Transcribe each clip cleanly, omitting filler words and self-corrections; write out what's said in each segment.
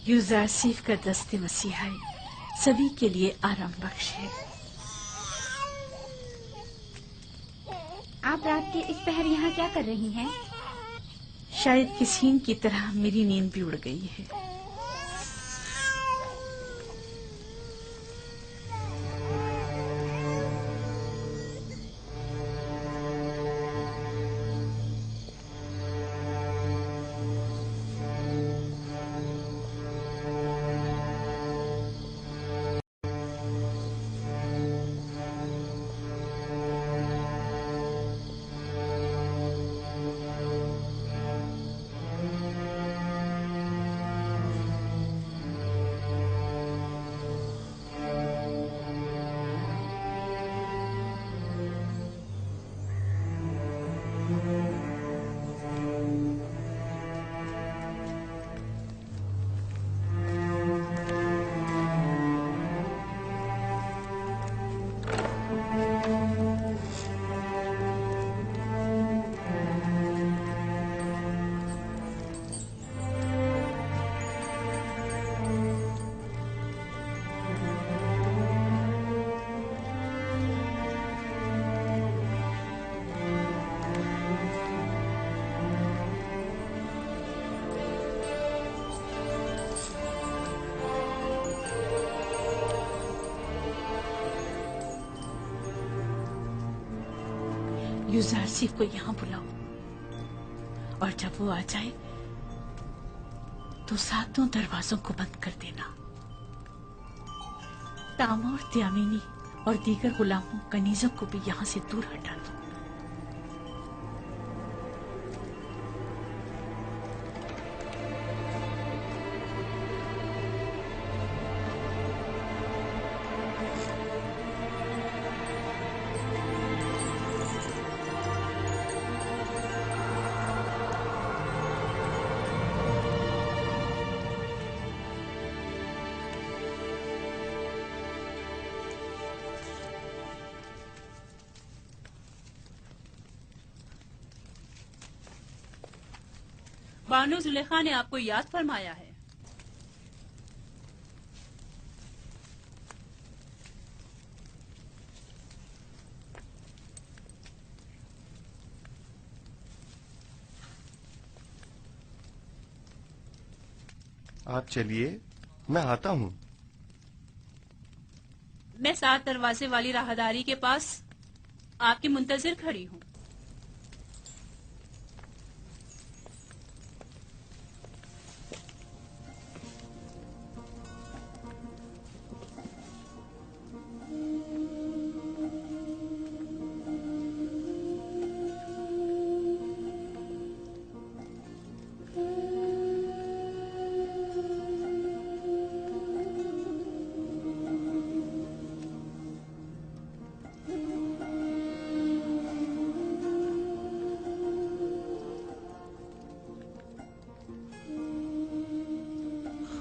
यूज़ारसीफ का दस्ते मसीहाई सभी के लिए आराम बख्श है। आप रात के इस पहर यहाँ क्या कर रही हैं? शायद किसी की तरह मेरी नींद भी उड़ गई है। यूज़ारसीफ को यहाँ बुलाओ और जब वो आ जाए तो सातों दरवाजों को बंद कर देना। तामोर, त्यामीनी और दीगर गुलामों कनीजों को भी यहाँ से दूर हटा दो। बानो जुलेखा ने आपको याद फरमाया है। आप चलिए, मैं आता हूँ। मैं 7 दरवाजे वाली राहदारी के पास आपकी मुंतजिर खड़ी हूँ।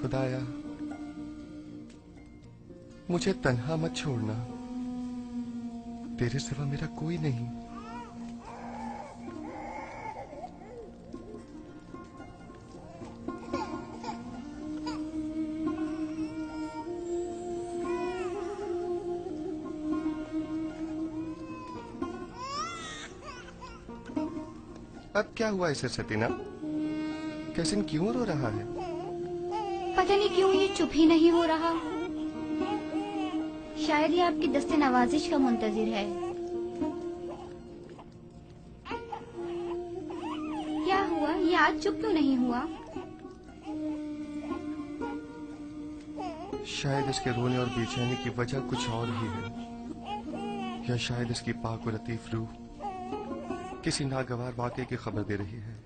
खुदाया, मुझे तन्हा मत छोड़ना। तेरे सिवा मेरा कोई नहीं। अब क्या हुआ इसे सतीना? कैसिन क्यों रो रहा है? पता नहीं क्यों ये चुप ही नहीं हो रहा। शायद ये आपकी दस्ते नवाजिश का मुंतजिर है। क्या हुआ? ये आज चुप क्यों नहीं हुआ? शायद इसके रोने और बेचैनी की वजह कुछ और ही है, या शायद इसकी पाक और लतीफ रूह किसी नागवार वाक़े की खबर दे रही है।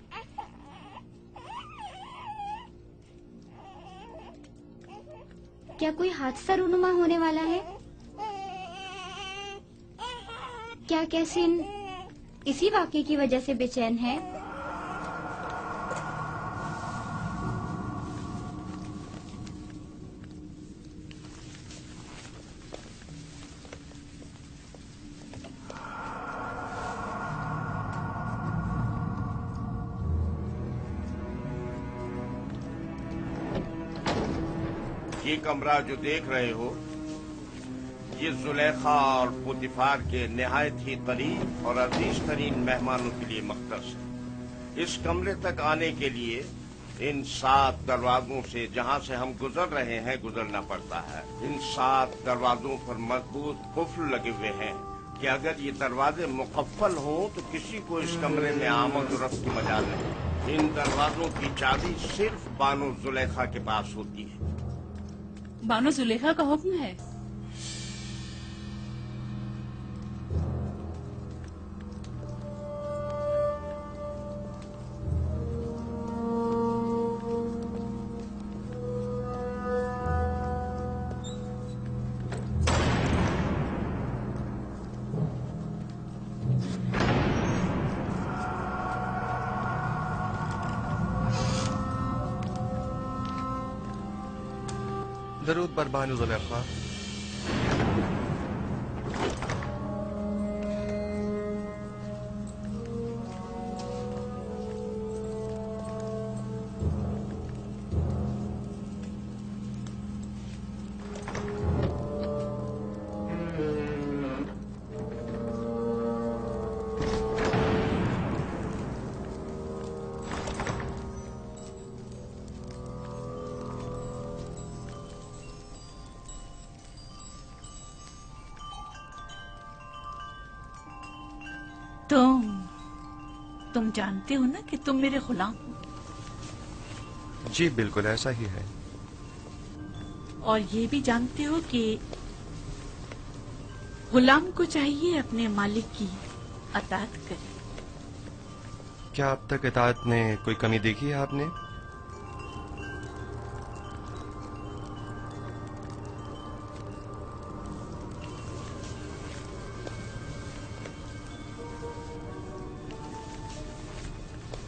क्या कोई हादसा रूनुमा होने वाला है? क्या कैसिन इसी वाक़े की वजह से बेचैन है? ये कमरा जो देख रहे हो, ये जुलेखा और पुतिफार के निहायत ही करीब और अजीज तरीन मेहमानों के लिए मख्तस है। इस कमरे तक आने के लिए इन 7 दरवाजों से, जहाँ से हम गुजर रहे हैं, गुजरना पड़ता है। इन 7 दरवाजों पर मजबूत कुफ्ल लगे हुए हैं कि अगर ये दरवाजे मुकफ्फल हों तो किसी को इस कमरे में आमद और रफ्त की मजाल नहीं। इन दरवाजों की चाबी सिर्फ बानो जुलेखा के पास होती है। बानो जुलेखा का हुक्म है। दरूद बर बानो जुलेखा। तुम जानते हो ना कि तुम मेरे गुलाम हो। जी बिल्कुल ऐसा ही है। और ये भी जानते हो कि गुलाम को चाहिए अपने मालिक की अताअत करे। क्या अब तक इताअत में कोई कमी देखी है आपने?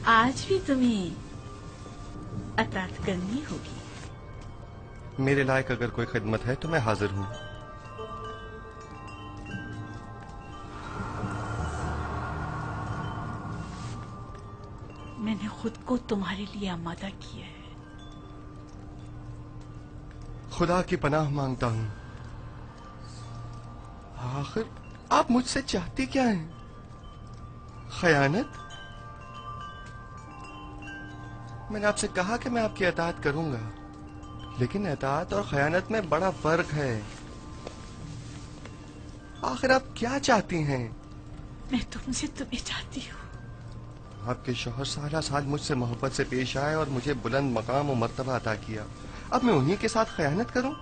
आज भी तुम्हें अताअत करनी होगी। मेरे लायक अगर कोई खिदमत है तो मैं हाजिर हूं। मैंने खुद को तुम्हारे लिए आमादा किया है। खुदा की पनाह मांगता हूं। आखिर आप मुझसे चाहती क्या हैं? खयानत? मैंने आपसे कहा कि मैं आपकी अताअत करूंगा, लेकिन अताअत और खयानत में बड़ा फर्क है। आखिर आप क्या चाहती हैं? मैं तुमसे तुम्हें चाहती हूँ। आपके शौहर साला साल मुझसे मोहब्बत से पेश आए और मुझे बुलंद मकाम और मर्तबा अता किया। अब मैं उन्हीं के साथ खयानत करूं?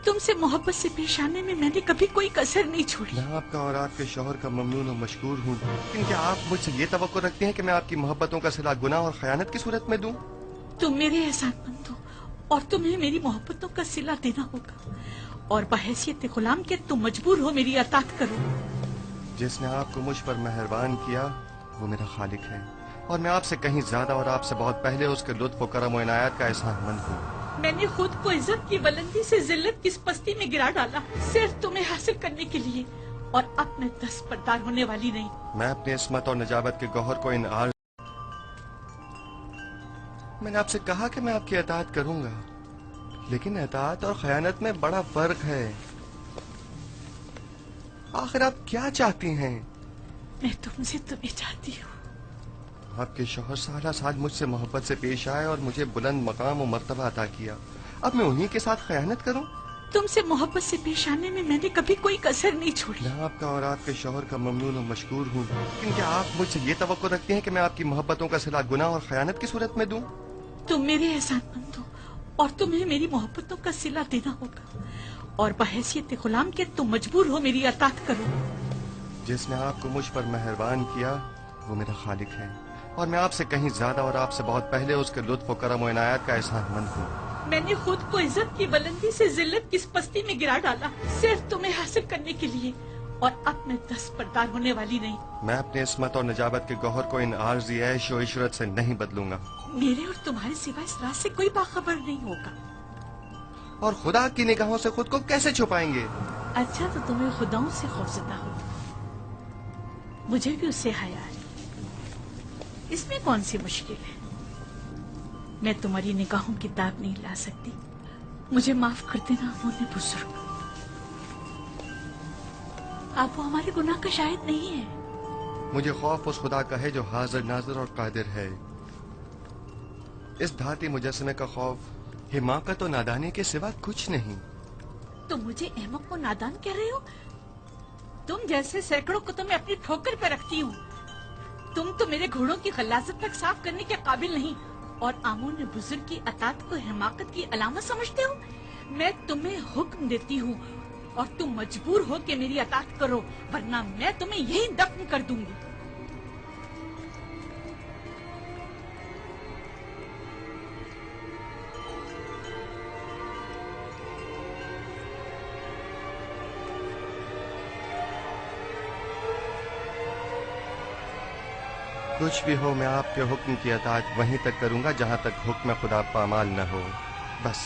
तुमसे मोहब्बत से पेश आने में मैंने कभी कोई कसर नहीं छोड़ी। मैं आपका और आपके शौहर का ममनून और मशकूर हूँ, लेकिन क्या आप मुझसे ये तवक्को रखते हैं कि मैं आपकी मोहब्बतों का सिला गुनाह और खयानत की सूरत में दूं? तुम मेरे एहसानमंद हो और तुम्हें मेरी मोहब्बतों का सिला देना होगा, और बहैसियत गुलाम के तुम मजबूर हो मेरी अताअत करो। जिसने आपको मुझ पर मेहरबान किया वो मेरा खालिक है, और मैं आपसे कहीं ज्यादा और आपसे बहुत पहले उसके लुत्फ और करम और इनायत का एहसानमंद हूँ। मैंने खुद को इज्जत की बुलंदी से जिल्लत की पस्ती में गिरा डाला सिर्फ तुम्हें हासिल करने के लिए, और अब मैं दस्तबरदार होने वाली नहीं। मैं अपनी इस्मत और नजाबत के गौहर को इन आर मैंने आपसे कहा कि मैं आपकी अताअत करूंगा, लेकिन अताअत और खयानत में बड़ा फर्क है। आखिर आप क्या चाहती हैं? मैं तुमसे तुम्हें चाहती हूँ। आपके शौहर साला साल मुझसे मोहब्बत से पेश आए और मुझे बुलंद मकाम और मर्तबा अता किया। अब मैं उन्हीं के साथ खयानत करूं? तुमसे मोहब्बत से पेश आने में मैंने कभी कोई कसर नहीं छोड़ी। मैं आपका और आपके शौहर का ममनून और मशकूर हूँ, लेकिन क्या आप मुझसे ये तवक्को रखते हैं कि मैं आपकी मोहब्बतों का सिला गुनाह और खयानत की सूरत में दूं? तुम मेरे एहसानमंद हो और तुम्हें मेरी मोहब्बतों का सिला देना होगा, और बहैसियत गुलाम के तुम मजबूर हो मेरी अताअत करो। जिसने आपको मुझ पर मेहरबान किया वो मेरा खालिक है, और मैं आपसे कहीं ज्यादा और आपसे बहुत पहले उसके लुत्फ और करम और इनायत का एहसानमंद हूँ। मैंने खुद को इज्जत की बुलंदी से जिल्लत की पस्ती में गिरा डाला सिर्फ तुम्हें हासिल करने के लिए, और अब मैं दस्तबरदार होने वाली नहीं। मैं अपनी इस्मत और नजाबत के गौहर को इन आर्जी ऐश और इशरत से नहीं बदलूंगा। मेरे और तुम्हारे सिवा इस राज से कोई बाखबर नहीं होगा। और खुदा की निगाहों से खुद को कैसे छुपाएंगे? अच्छा, तो तुम्हें खुदाओं से खौफजदा हो, मुझे भी उससे हया है। इसमें कौन सी मुश्किल है? मैं तुम्हारी निगाहों की दाग नहीं ला सकती, मुझे माफ कर देना अमोने बुजुर्ग। आप वो हमारे गुनाह का शाहिद नहीं है। मुझे खौफ उस खुदा का है जो हाजिर नाजिर और कादिर है। इस धाती मुजस्समे का खौफ हिमाकत और नादानी के सिवा कुछ नहीं। तुम मुझे अहमक और नादान कह रहे हो? तुम जैसे सैकड़ों को तो मैं अपनी ठोकर पे रखती हूँ। तुम तो मेरे घोड़ों की गलाजत तक साफ करने के काबिल नहीं, और आमोन बुजुर्ग की अतात को हिमाकत की अलामत समझते हो? मैं तुम्हें हुक्म देती हूँ और तुम मजबूर हो कि मेरी अतात करो, वरना मैं तुम्हें यही दफन कर दूंगी। कुछ भी हो, मैं आपके हुक्म की अताअत वहीं तक करूंगा जहां तक हुक्म खुदा पामाल न हो। बस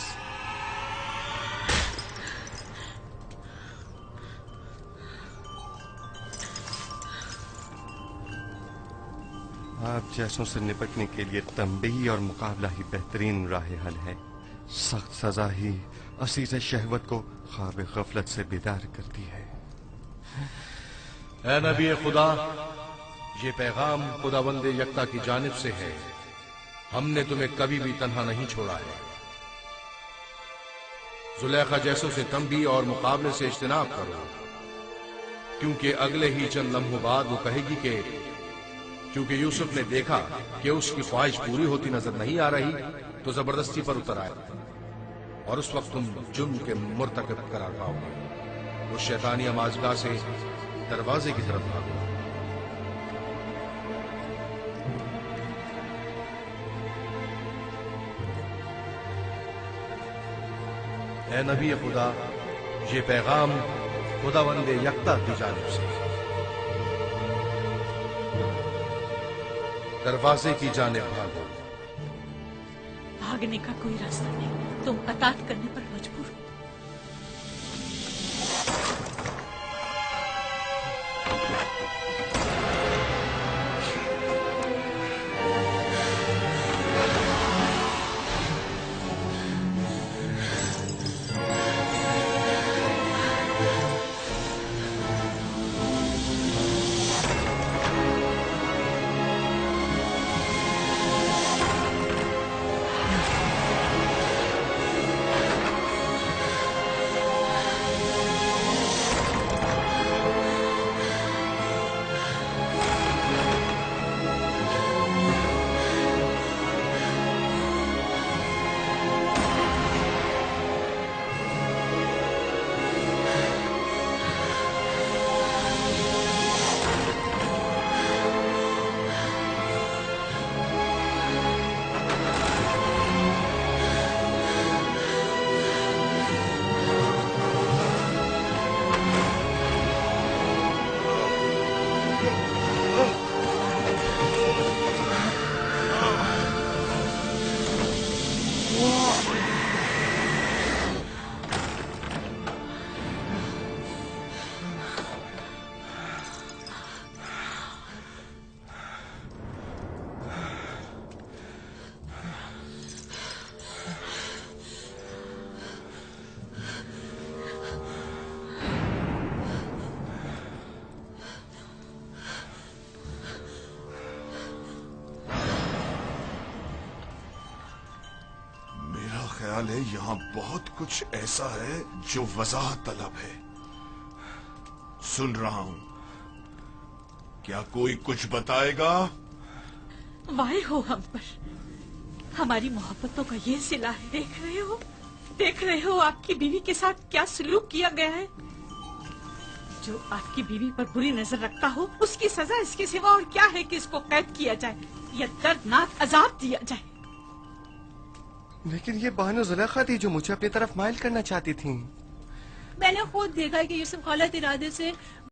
आप जैसों से निपटने के लिए तंबीही और मुकाबला ही बेहतरीन राह हल है। सख्त सजा ही असीज़ शहवत को ख्वाब गफलत से बेदार करती है। ऐ नबी खुदा, ये पैगाम खुदावंद यकता की जानिब से है। हमने तुम्हें कभी भी तन्हा नहीं छोड़ा है। जुलेखा जैसों से तंबी और मुकाबले से इज्तनाब करो, क्योंकि अगले ही चंद लम्हों बाद वो कहेगी कि क्योंकि यूसुफ ने देखा कि उसकी ख्वाहिश पूरी होती नजर नहीं आ रही, तो जबरदस्ती पर उतर आए, और उस वक्त तुम जुर्म के मुर्तकब करार पाओगे। उस शैतानी अमाजगाह से दरवाजे की तरफ भागो। ऐ नबी खुदा, ये पैगाम खुदावंद यकता की जानिब से है। दरवाजे की जानिब भागो। भागने का कोई रास्ता नहीं, तुम अतात करने पर मजबूर हो। ख्याल है यहाँ बहुत कुछ ऐसा है जो वजाहत तलब है। सुन रहा हूँ, क्या कोई कुछ बताएगा? वाहे हो हम पर, हमारी मोहब्बतों का ये सिला है। देख रहे हो आपकी बीवी के साथ क्या सलूक किया गया है। जो आपकी बीवी पर बुरी नजर रखता हो, उसकी सजा इसके सिवा और क्या है कि इसको कैद किया जाए या दर्दनाक अजाब दिया जाए। लेकिन ये बानो जुलेखा थी जो मुझे अपनी तरफ माइल करना चाहती थी। मैंने खुद देखा कि यूसुफ गलत इरादे से